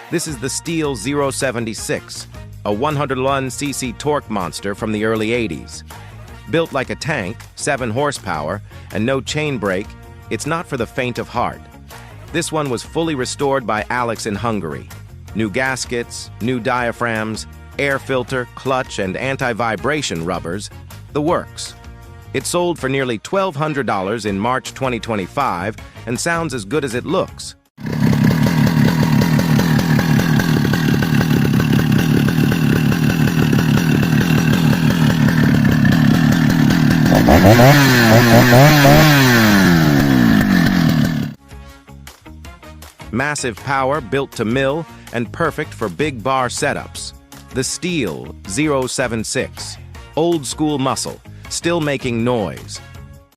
This is the STIHL 076, a 101cc torque monster from the early 80s. Built like a tank, 7 horsepower, and no chain brake, it's not for the faint of heart. This one was fully restored by Alex in Hungary. New gaskets, new diaphragms, air filter, clutch, and anti-vibration rubbers, the works. It sold for nearly $1,200 in March 2025 and sounds as good as it looks. Massive power built to mill and perfect for big bar setups. The STIHL 076. Old school muscle, still making noise.